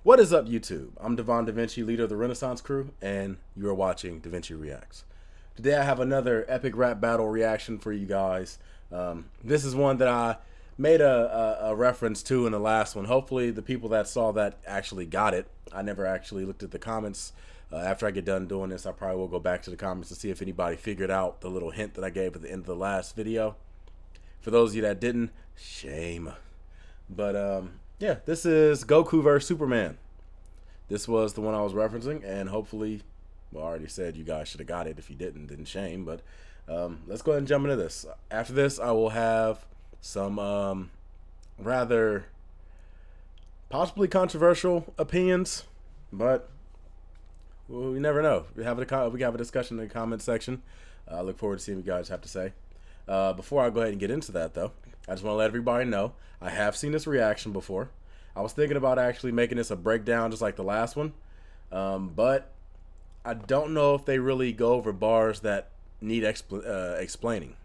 What is up, YouTube? I'm DaVinci, leader of the Renaissance crew, and you are watching DaVinci Reacts. Today I have another epic rap battle reaction for you guys. This is one that I made a reference to in the last one. Hopefully the people that saw that actually got it. I never actually looked at the comments. After I get done doing this, I probably will go back to the comments to see if anybody figured out the little hint that I gave at the end of the last video. For those of you that didn't, shame. But yeah, this is Goku vs. Superman. This was the one I was referencing, and hopefully, well, I already said you guys should have got it. If you didn't, then shame. But let's go ahead and jump into this. After this, I will have some rather possibly controversial opinions, but well, we never know. We have a discussion in the comment section. I look forward to seeing what you guys have to say. Before I go ahead and get into that, though, I just want to let everybody know I have seen this reaction before. I was thinking about actually making this a breakdown just like the last one, but I don't know if they really go over bars that need explaining.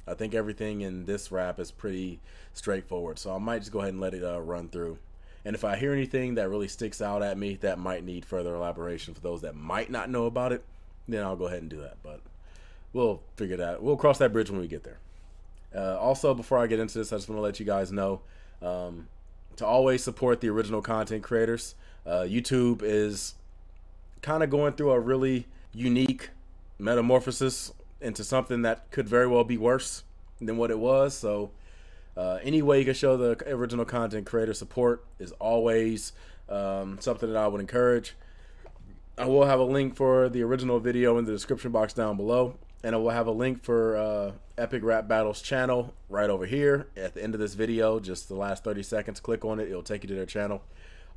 I think everything in this rap is pretty straightforward, so I might just go ahead and let it run through. And if I hear anything that really sticks out at me that might need further elaboration for those that might not know about it, then I'll go ahead and do that. But we'll figure that. We'll cross that bridge when we get there. Also, before I get into this, I just want to let you guys know to always support the original content creators. YouTube is kind of going through a really unique metamorphosis into something that could very well be worse than what it was. So any way you can show the original content creator support is always something that I would encourage. I will have a link for the original video in the description box down below. And I will have a link for Epic Rap Battles channel right over here at the end of this video. Just the last 30 seconds, click on it. It'll take you to their channel.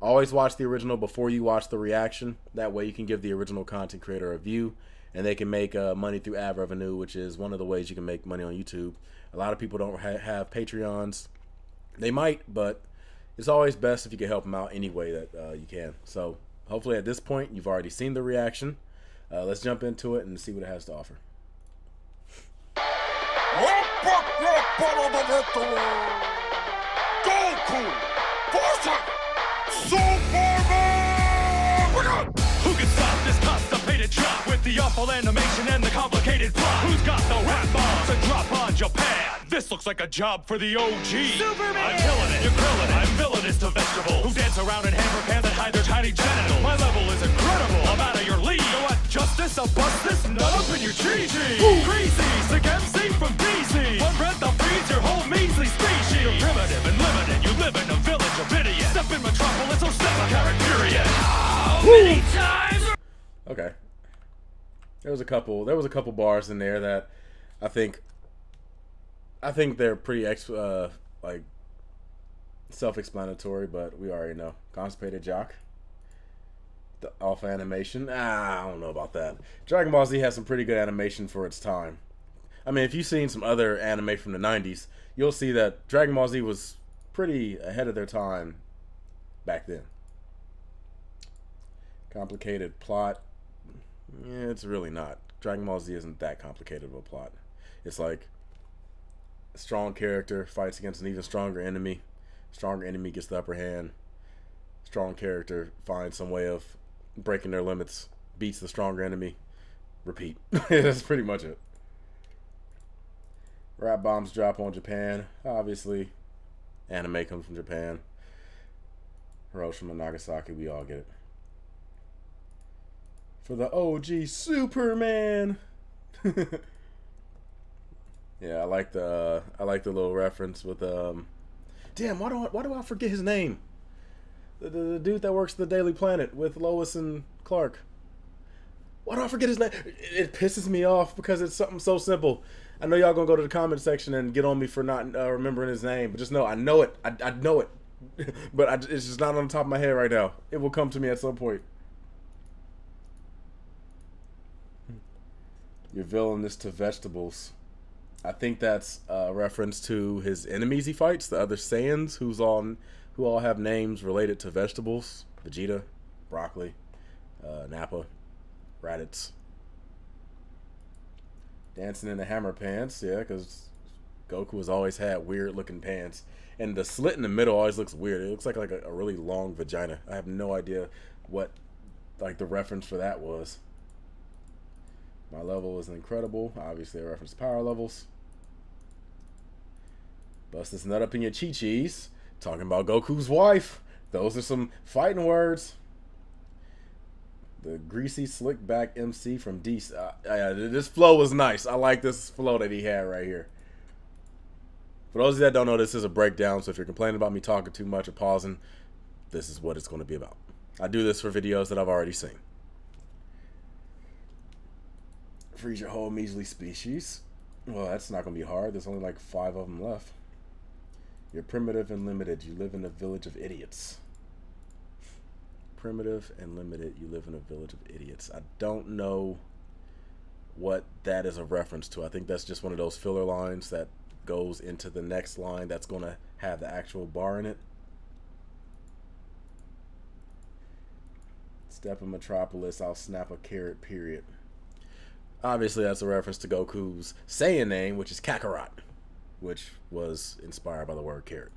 Always watch the original before you watch the reaction. That way you can give the original content creator a view, and they can make money through ad revenue, which is one of the ways you can make money on YouTube. A lot of people don't have Patreons. They might, but it's always best if you can help them out any way that you can. So hopefully at this point you've already seen the reaction. Let's jump into it and see what it has to offer. Goku versus Superman! Who can stop this constipated chop with the awful animation and the complicated plot? Who's got the rap bombs to drop on Japan? This looks like a job for the OG. Superman! I'm killing it, you're grilling it. I'm villainous to vegetables who dance around in hammer pants and hide their tiny genitals. My level is incredible, I'm out of your league. You want justice? I'll bust this nut up in your cheesy. Crazy, sick MC from DC. One breath I'll freeze your whole measly species. You're primitive and limited, you live in a village of idiots. Step in metropolis, oh step a carrot period. How many times? Okay. There was a couple bars in there that I think they're pretty like self-explanatory, but we already know. Constipated jock. The off animation. I don't know about that. Dragon Ball Z has some pretty good animation for its time. I mean, if you've seen some other anime from the 90s, you'll see that Dragon Ball Z was pretty ahead of their time back then. Complicated plot. Yeah, it's really not. Dragon Ball Z isn't that complicated of a plot. It's like a strong character fights against an even stronger enemy. Stronger enemy gets the upper hand. Strong character finds some way of breaking their limits, beats the stronger enemy. Repeat. That's pretty much it. Rap bombs drop on Japan. Obviously, anime comes from Japan. Hiroshima, Nagasaki, we all get it. For the OG Superman. Yeah, I like the little reference with damn, why do I forget his name? The dude that works the Daily Planet with Lois and Clark. Why do I forget his name? It pisses me off because it's something so simple. I know y'all gonna go to the comment section and get on me for not remembering his name, but just know I know it. I know it, but it's just not on the top of my head right now. It will come to me at some point. You're villainous to vegetables. I think that's a reference to his enemies he fights, the other Saiyans, who all have names related to vegetables. Vegeta, broccoli, Nappa, Raditz. Dancing in the hammer pants, yeah, because Goku has always had weird looking pants. And the slit in the middle always looks weird. It looks like a really long vagina. I have no idea what like the reference for that was. My level is incredible. Obviously a reference to power levels. Bust this nut up in your chi-chis. Talking about Goku's wife. Those are some fighting words. The greasy slick back MC from D. Yeah, this flow was nice. I like this flow that he had right here. For those of you that don't know, this is a breakdown. So if you're complaining about me talking too much or pausing, this is what it's going to be about. I do this for videos that I've already seen. Freeze your whole measly species. Well, that's not going to be hard. There's only like 5 of them left. You're primitive and limited. You live in a village of idiots. Primitive and limited. You live in a village of idiots. I don't know what that is a reference to. I think that's just one of those filler lines that goes into the next line that's going to have the actual bar in it. Step in Metropolis, I'll snap a carrot, period. Obviously, that's a reference to Goku's Saiyan name, which is Kakarot, which was inspired by the word carrot.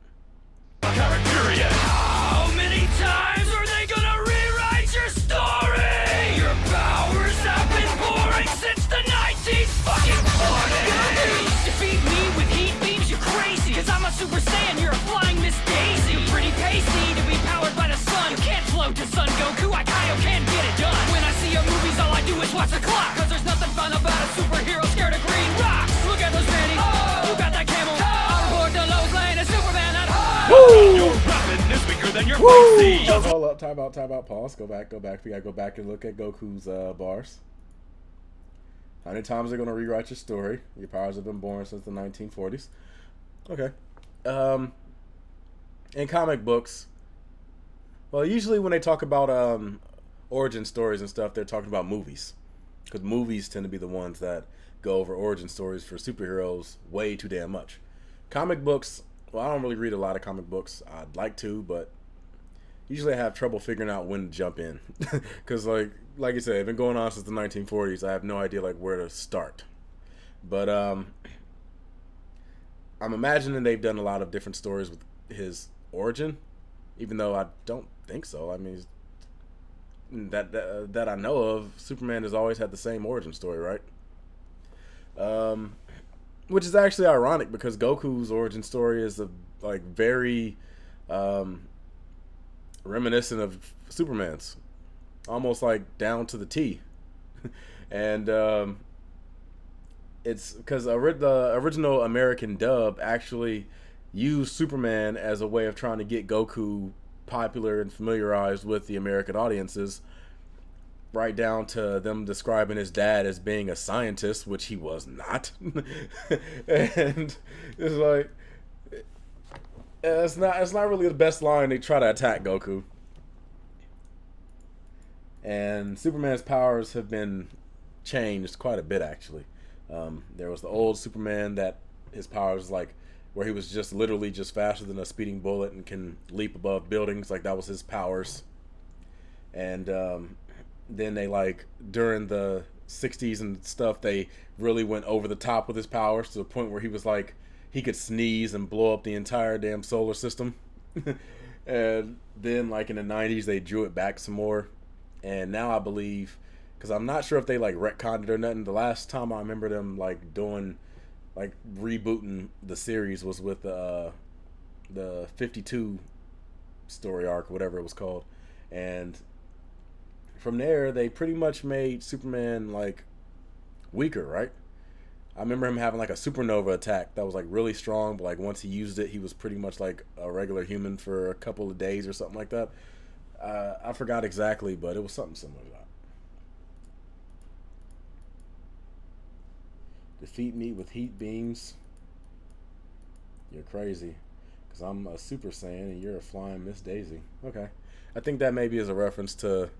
Carrot, period. How many times are they gonna rewrite your story? Your powers have been boring since the 1940s. Defeat me with heat beams, you're crazy. Cause I'm a Super Saiyan, you're a flying Miss Daisy. You're pretty pasty to be powered by the sun. You can't float to Son Goku, I can't get it done. When I see your movies, all I do is watch the clock. Cause there's nothing fun about a superhero scared of green rocks. Look at those panties, you got that camel. I'll report to Lois Lane and Superman at home. Your weapon is weaker than your face. Hold up, time out, pause, go back. We gotta go back and look at Goku's bars. How many times are they gonna rewrite your story? Your powers have been born since the 1940s. Okay. In comic books, well, usually when they talk about origin stories and stuff, they're talking about movies. Because movies tend to be the ones that go over origin stories for superheroes way too damn much. Comic books, well, I don't really read a lot of comic books. I'd like to, but usually I have trouble figuring out when to jump in. Because like you said, it's been going on since the 1940s. I have no idea like where to start. But I'm imagining they've done a lot of different stories with his origin, even though I don't think so. I mean, that I know of, Superman has always had the same origin story, right? Which is actually ironic because Goku's origin story is very reminiscent of Superman's, almost like down to the T. And it's because the original American dub actually used Superman as a way of trying to get Goku popular and familiarized with the American audiences, right down to them describing his dad as being a scientist, which he was not. And it's like, it's not really the best line. They try to attack Goku. And Superman's powers have been changed quite a bit, actually. There was the old Superman that his powers like where he was just literally just faster than a speeding bullet and can leap above buildings. Like that was his powers. And then they like during the 60s and stuff, they really went over the top with his powers to the point where he was like he could sneeze and blow up the entire damn solar system. And then like in the 90s they drew it back some more. And now I believe, because I'm not sure if they like retconned it or nothing, the last time I remember them like doing like rebooting the series was with the 52 story arc, whatever it was called. And from there they pretty much made Superman like weaker, right? I remember him having like a supernova attack that was like really strong, but like once he used it he was pretty much like a regular human for a couple of days or something like that. I forgot exactly, but it was something similar to that. Defeat me with heat beams. You're crazy. Because I'm a Super Saiyan and you're a flying Miss Daisy. Okay. I think that maybe is a reference to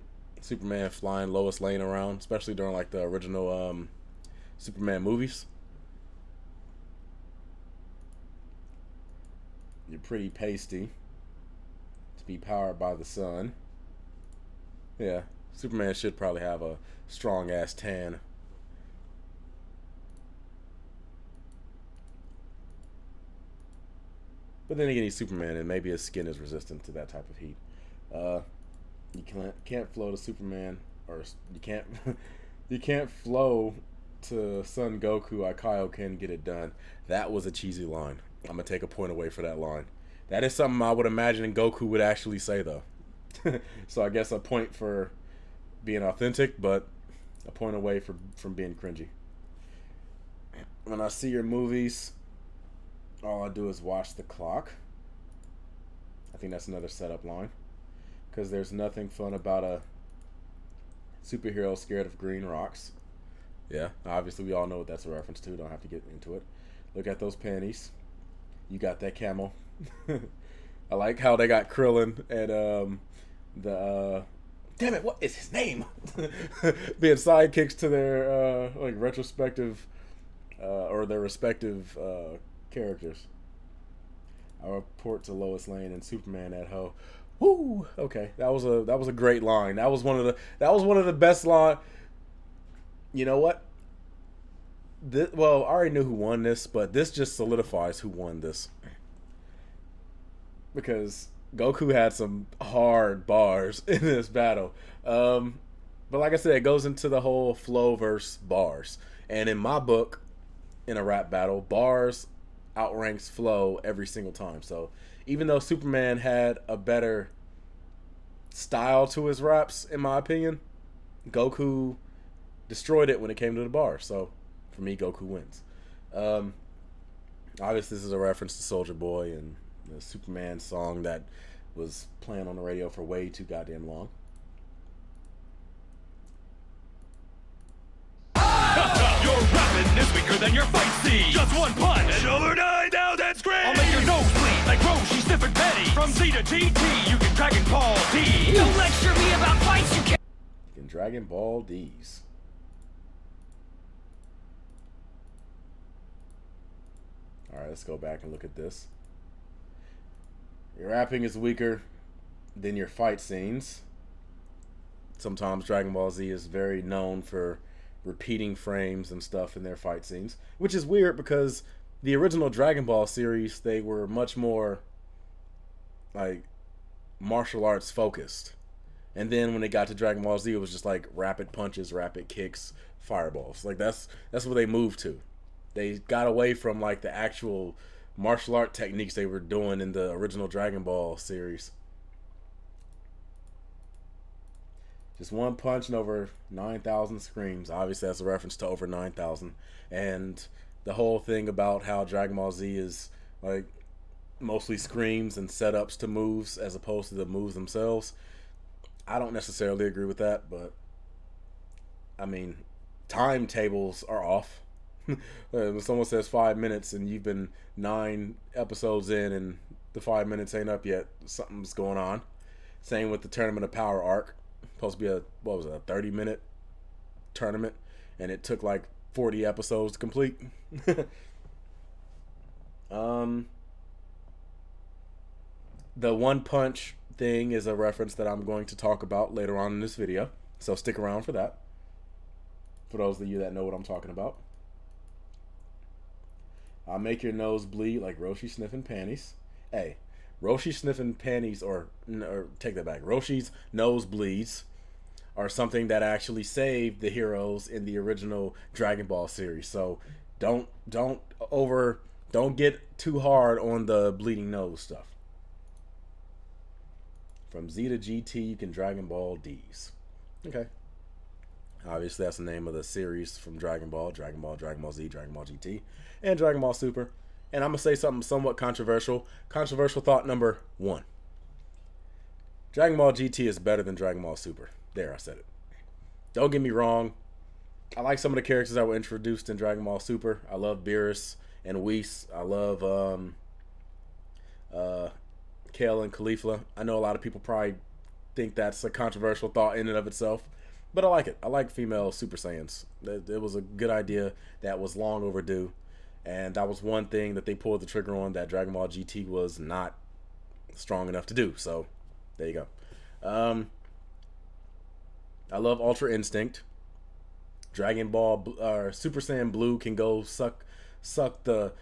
Superman flying Lois Lane around, especially during like the original Superman movies. You're pretty pasty to be powered by the sun. Yeah. Superman should probably have a strong ass tan. But then again, he's Superman, and maybe his skin is resistant to that type of heat. You can't flow to Superman, or you can't you can't flow to Son Goku. I can get it done. That was a cheesy line. I'm gonna take a point away for that line. That is something I would imagine Goku would actually say, though. So I guess a point for being authentic, but a point away from being cringy. When I see your movies, all I do is watch the clock. I think that's another setup line. Because there's nothing fun about a superhero scared of green rocks. Yeah, obviously we all know what that's a reference to. Don't have to get into it. Look at those panties. You got that camel. I like how they got Krillin and damn it, what is his name? Being sidekicks to their like retrospective or their respective characters. I report to Lois Lane and Superman at Ho. Woo! Okay, that was a great line. That was one of the best line. You know what? Well, I already knew who won this, but this just solidifies who won this. Because Goku had some hard bars in this battle. But like I said, it goes into the whole flow versus bars. And in my book, in a rap battle, bars outranks flow every single time. So even though Superman had a better style to his raps, in my opinion, Goku destroyed it when it came to the bar. So for me, Goku wins. Obviously, this is a reference to Soulja Boy and the Superman song that was playing on the radio for way too goddamn long. Your rapping is weaker than your fight scene. Just one punch, over 9,000 screams. I'll make your nose bleed like Roshi sniffing pennies. From Z to GT, you can Dragon Ball D. Don't lecture me about fights, you can't. You can Dragon Ball D's. Alright, let's go back and look at this. Your rapping is weaker than your fight scenes. Sometimes Dragon Ball Z is very known for repeating frames and stuff in their fight scenes, which is weird because the original Dragon Ball series, they were much more like martial arts focused. And then when they got to Dragon Ball Z, it was just like rapid punches, rapid kicks, fireballs. Like that's what they moved to. They got away from like the actual martial art techniques they were doing in the original Dragon Ball series. Just one punch and over 9,000 screams. Obviously, that's a reference to over 9,000. And the whole thing about how Dragon Ball Z is like mostly screams and setups to moves as opposed to the moves themselves. I don't necessarily agree with that, but I mean, timetables are off. When someone says 5 minutes and you've been 9 episodes in and the 5 minutes ain't up yet, something's going on. Same with the Tournament of Power arc. Supposed to be a 30-minute tournament, and it took like 40 episodes to complete. The one punch thing is a reference that I'm going to talk about later on in this video, so stick around for that. For those of you that know what I'm talking about. I'll make your nose bleed like Roshi sniffing panties. Hey, Roshi sniffing panties, or take that back. Roshi's nose bleeds are something that actually saved the heroes in the original Dragon Ball series. So don't get too hard on the bleeding nose stuff. From Z to GT, you can Dragon Ball D's. Okay. Obviously, that's the name of the series from Dragon Ball. Dragon Ball, Dragon Ball Z, Dragon Ball GT, and Dragon Ball Super. And I'm going to say something somewhat controversial. Controversial thought number 1. Dragon Ball GT is better than Dragon Ball Super. There, I said it. Don't get me wrong. I like some of the characters that were introduced in Dragon Ball Super. I love Beerus and Whis. I love Kale and Caulifla. I know a lot of people probably think that's a controversial thought in and of itself. But I like it. I like female Super Saiyans. It was a good idea that was long overdue. And that was one thing that they pulled the trigger on that Dragon Ball GT was not strong enough to do. So, there you go. I love Ultra Instinct. Dragon Ball Super Saiyan Blue can go suck the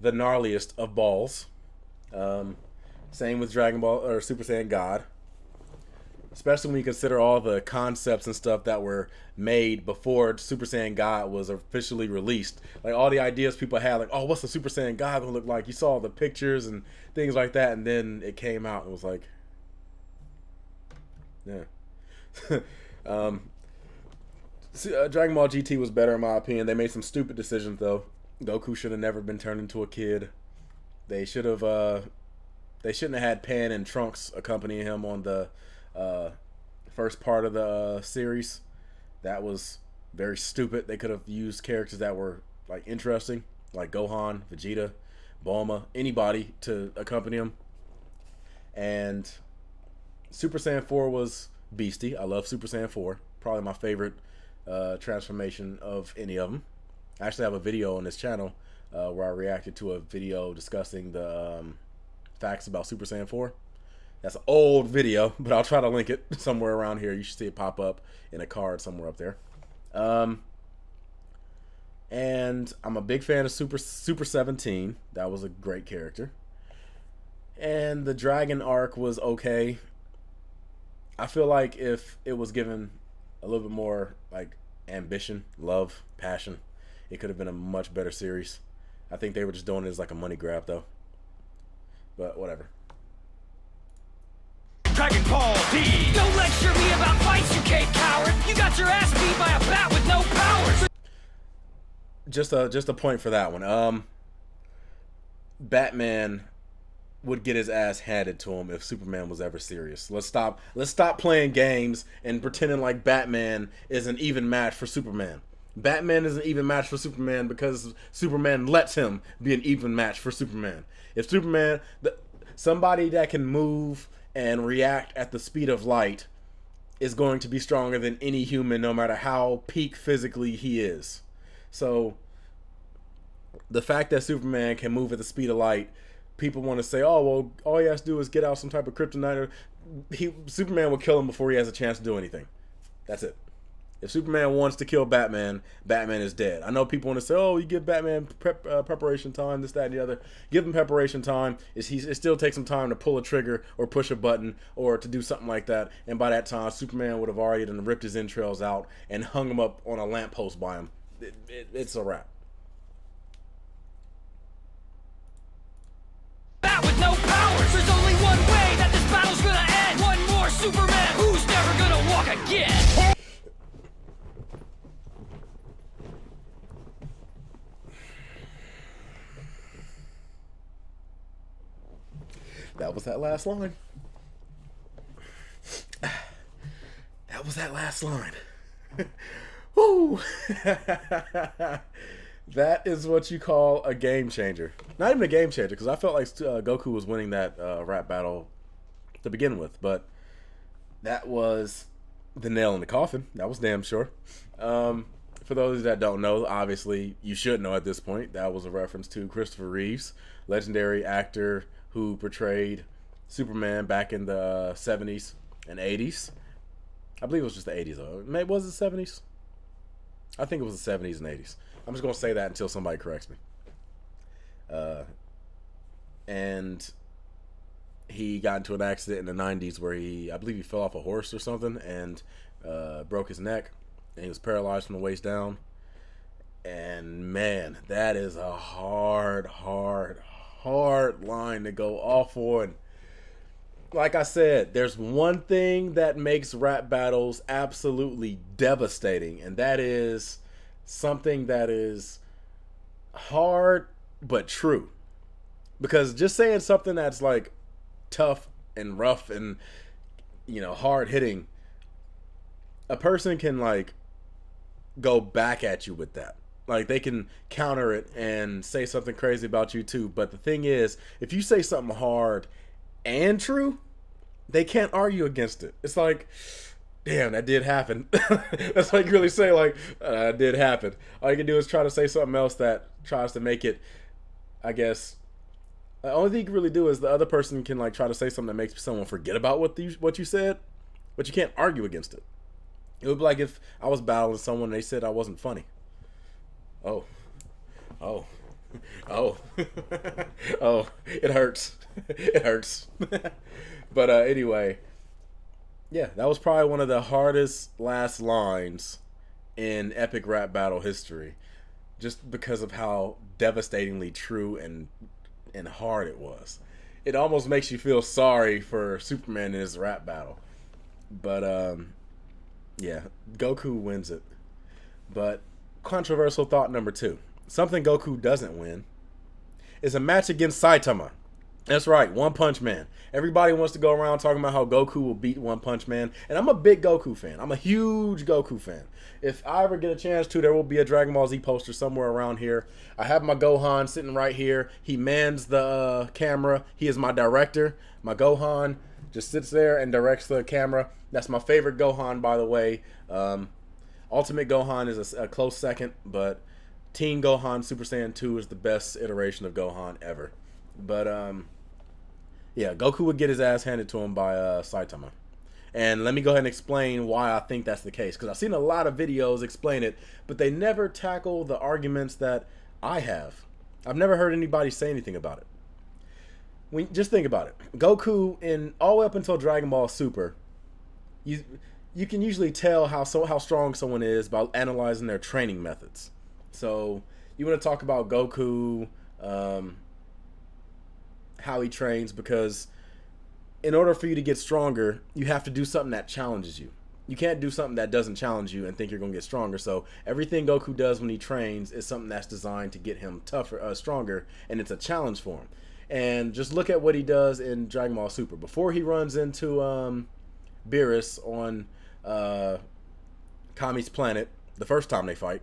gnarliest of balls. Same with Dragon Ball or Super Saiyan God. Especially when you consider all the concepts and stuff that were made before Super Saiyan God was officially released. Like all the ideas people had, like, oh, what's the Super Saiyan God gonna look like? You saw the pictures and things like that, and then it came out and was like, yeah. Dragon Ball GT was better in my opinion. They made some stupid decisions though. Goku should have never been turned into a kid. They should have. They shouldn't have had Pan and Trunks accompanying him on the first part of the series. That was very stupid. They could have used characters that were like interesting, like Gohan, Vegeta, Bulma, anybody to accompany him. And Super Saiyan 4 was beastie. I love Super Saiyan 4. Probably my favorite transformation of any of them. I actually have a video on this channel where I reacted to a video discussing the facts about Super Saiyan 4. That's an old video, but I'll try to link it somewhere around here. You should see it pop up in a card somewhere up there. And I'm a big fan of Super 17. That was a great character. And the Dragon arc was okay. I feel like if it was given a little bit more like ambition, love, passion, it could have been a much better series. I think they were just doing it as like a money grab though. But whatever. Dragon Ball D. Don't lecture me about fights, you cave coward. You got your ass beat by a bat with no powers. Just a point for that one. Batman would get his ass handed to him if Superman was ever serious. Let's stop playing games and pretending like Batman is an even match for Superman. Batman is an even match for Superman because Superman lets him be an even match for Superman. If Superman, somebody that can move and react at the speed of light, is going to be stronger than any human, no matter how peak physically he is. So the fact that Superman can move at the speed of light, people want to say, oh, well, all he has to do is get out some type of kryptonite. Superman will kill him before he has a chance to do anything. That's it. If Superman wants to kill Batman, Batman is dead. I know people want to say, oh, you give Batman preparation time, this, that, and the other. Give him preparation time. It still takes some time to pull a trigger or push a button or to do something like that. And by that time, Superman would have already done ripped his entrails out and hung him up on a lamppost by him. It's a wrap. Bat with no powers. There's only one way that this battle's gonna end. One more Superman who's never gonna walk again. That was that last line. That was that last line. Woo! That is what you call a game changer. Not even a game changer, because I felt like Goku was winning that rap battle to begin with, but that was the nail in the coffin. That was damn sure. For those that don't know, obviously you should know at this point, that was a reference to Christopher Reeves, legendary actor who portrayed Superman back in the 70s and 80s. I believe it was just the 80s though. Maybe was it 70s? I think it was the 70s and 80s. I'm just going to say that until somebody corrects me. And he got into an accident in the 90s where I believe he fell off a horse or something and broke his neck. And he was paralyzed from the waist down. And man, that is a hard line to go off on. Like I said, there's one thing that makes rap battles absolutely devastating, and that is something that is hard but true. Because just saying something that's like tough and rough and, you know, hard hitting, a person can like go back at you with that. Like they can counter it and say something crazy about you too. But the thing is, if you say something hard and true, they can't argue against it. It's like, damn, that did happen. That's like really say like, that did happen. All you can do is try to say something else that tries to make it, I guess. The only thing you can really do is the other person can like try to say something that makes someone forget about what you said, but you can't argue against it. It would be like if I was battling someone and they said I wasn't funny. Oh, Oh, oh, it hurts. It hurts. But anyway, yeah, that was probably one of the hardest last lines in epic rap battle history, just because of how devastatingly true and hard it was. It almost makes you feel sorry for Superman in his rap battle. But yeah, Goku wins it. But controversial thought number 2. Something Goku doesn't win is a match against Saitama. That's right, One Punch Man. Everybody wants to go around talking about how Goku will beat One Punch Man, and I'm a big Goku fan. I'm a huge Goku fan. If I ever get a chance to, there will be a Dragon Ball Z poster somewhere around here. I have my Gohan sitting right here. He mans the camera. He is my director. My Gohan just sits there and directs the camera. That's my favorite Gohan, by the way. Ultimate Gohan is a close second, but Teen Gohan Super Saiyan 2 is the best iteration of Gohan ever. But yeah, Goku would get his ass handed to him by Saitama. And let me go ahead and explain why I think that's the case, because I've seen a lot of videos explain it, but they never tackle the arguments that I have. I've never heard anybody say anything about it. Just think about it. Goku, in all the way up until Dragon Ball Super, you can usually tell how strong someone is by analyzing their training methods. So you want to talk about Goku, how he trains, because in order for you to get stronger, you have to do something that challenges you. You can't do something that doesn't challenge you and think you're going to get stronger. So everything Goku does when he trains is something that's designed to get him tougher, stronger, and it's a challenge for him. And just look at what he does in Dragon Ball Super. Before he runs into Beerus on Kami's planet, the first time they fight,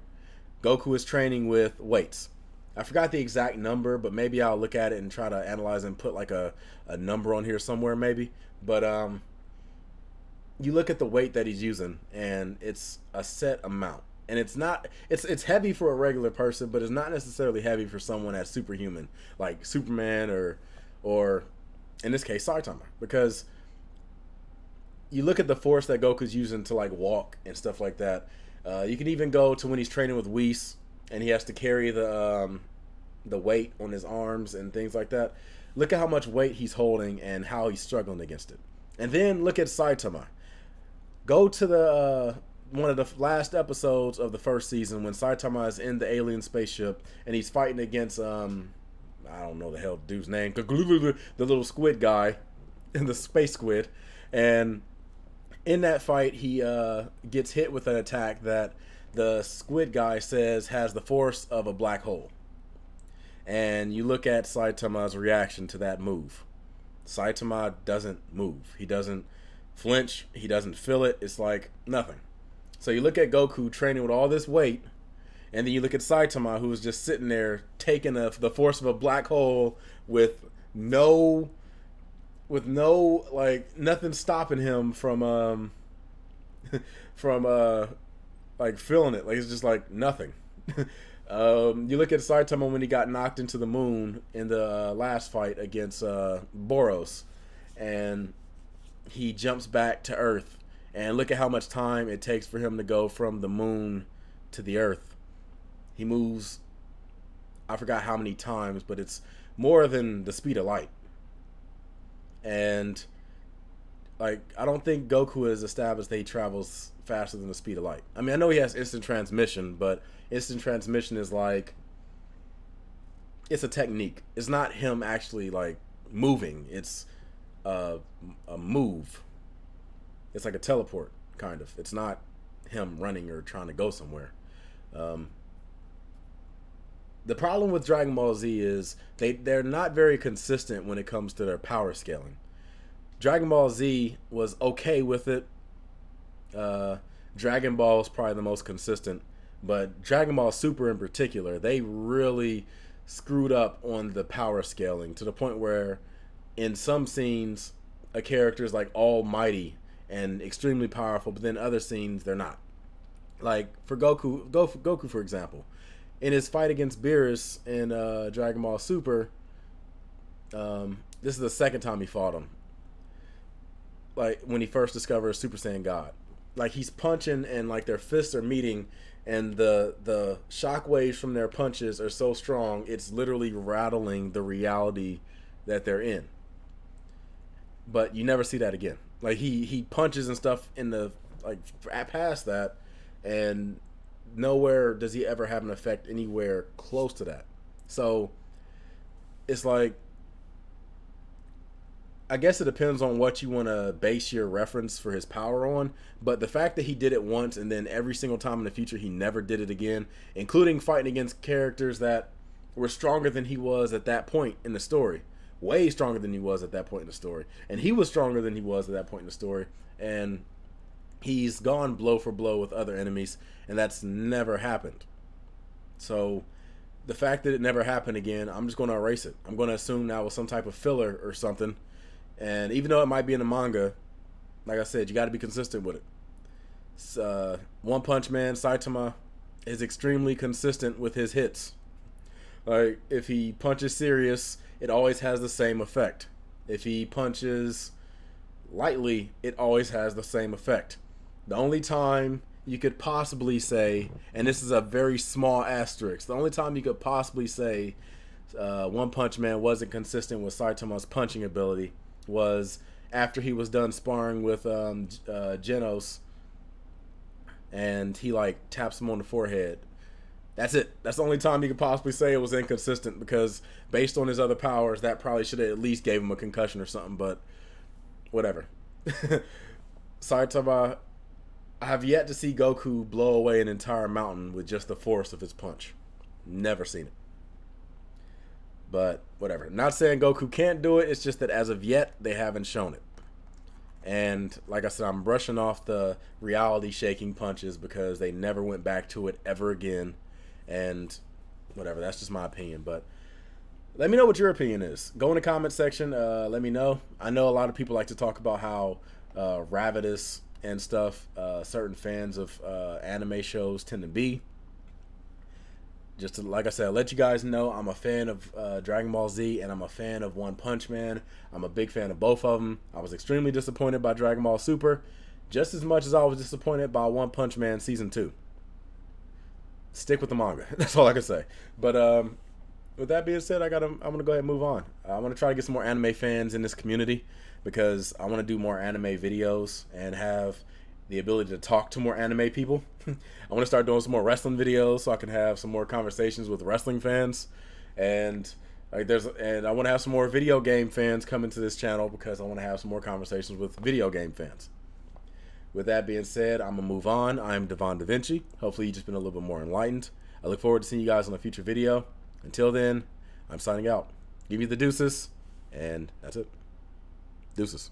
Goku is training with weights. I forgot the exact number, but maybe I'll look at it and try to analyze and put like a number on here somewhere maybe. But you look at the weight that he's using, and it's a set amount. And it's heavy for a regular person, but it's not necessarily heavy for someone that's superhuman, like Superman or in this case Saitama. Because you look at the force that Goku's using to like walk and stuff like that. You can even go to when he's training with Whis, and he has to carry the weight on his arms and things like that. Look at how much weight he's holding and how he's struggling against it. And then look at Saitama. Go to the one of the last episodes of the first season when Saitama is in the alien spaceship and he's fighting against I don't know the hell dude's name, the little squid guy, the space squid. And in that fight, he gets hit with an attack that the squid guy says has the force of a black hole. And you look at Saitama's reaction to that move. Saitama doesn't move. He doesn't flinch. He doesn't feel it. It's like nothing. So you look at Goku training with all this weight, and then you look at Saitama, who's just sitting there taking the force of a black hole with no like nothing stopping him from like feeling it. Like it's just like nothing. You look at Saitama when he got knocked into the moon in the last fight against Boros, and he jumps back to Earth, and look at how much time it takes for him to go from the moon to the Earth. He moves, I forgot how many times, but it's more than the speed of light. And like, I don't think Goku has established that he travels faster than the speed of light. I mean, I know he has instant transmission, but instant transmission is like, it's a technique. It's not him actually like moving. It's a move. It's like a teleport, kind of. It's not him running or trying to go somewhere. The problem with Dragon Ball Z is they're not very consistent when it comes to their power scaling. Dragon Ball Z was okay with it. Dragon Ball is probably the most consistent, but Dragon Ball Super in particular, they really screwed up on the power scaling to the point where in some scenes a character is like almighty and extremely powerful, but then other scenes they're not. Like for Goku for example, in his fight against Beerus in Dragon Ball Super, this is the second time he fought him. Like when he first discovered Super Saiyan God. like he's punching and like their fists are meeting, and the shock waves from their punches are so strong it's literally rattling the reality that they're in. But you never see that again. Like he punches and stuff in the like past that, and nowhere does he ever have an effect anywhere close to that. So it's like, I guess it depends on what you want to base your reference for his power on, but the fact that he did it once and then every single time in the future he never did it again, including fighting against characters that were stronger than he was at that point in the story, way stronger than he was at that point in the story, and he was stronger than he was at that point in the story, and he's gone blow for blow with other enemies, and that's never happened. So the fact that it never happened again, I'm just going to erase it. I'm going to assume that was some type of filler or something. And even though it might be in the manga, like I said, you got to be consistent with it. One Punch Man, Saitama, is extremely consistent with his hits. Like, if he punches serious, it always has the same effect. If he punches lightly, it always has the same effect. The only time you could possibly say, and this is a very small asterisk, the only time you could possibly say One Punch Man wasn't consistent with Saitama's punching ability was after he was done sparring with Genos, and he like taps him on the forehead. That's it. That's the only time you could possibly say it was inconsistent, because based on his other powers, that probably should have at least gave him a concussion or something, but whatever. Saitama, I have yet to see Goku blow away an entire mountain with just the force of his punch. Never seen it. But whatever. Not saying Goku can't do it. It's just that as of yet, they haven't shown it. And like I said, I'm brushing off the reality shaking punches because they never went back to it ever again. And whatever. That's just my opinion. But let me know what your opinion is. Go in the comment section. Let me know. I know a lot of people like to talk about how ravenous and stuff certain fans of anime shows tend to be. Just to, like I said, I'll let you guys know I'm a fan of Dragon Ball Z, and I'm a fan of One Punch Man. I'm a big fan of both of them. I was extremely disappointed by Dragon Ball Super, just as much as I was disappointed by One Punch Man Season 2. Stick with the manga. That's all I can say. But with that being said, I'm going to go ahead and move on. I want to try to get some more anime fans in this community, because I want to do more anime videos and have the ability to talk to more anime people. I want to start doing some more wrestling videos so I can have some more conversations with wrestling fans, and I want to have some more video game fans come into this channel, because I want to have some more conversations with video game fans. With that being said, I'm gonna move on. I'm DaVinci. Hopefully you've just been a little bit more enlightened. I look forward to seeing you guys on a future video. Until then, I'm signing out. Give me the deuces, and that's it. Deuces.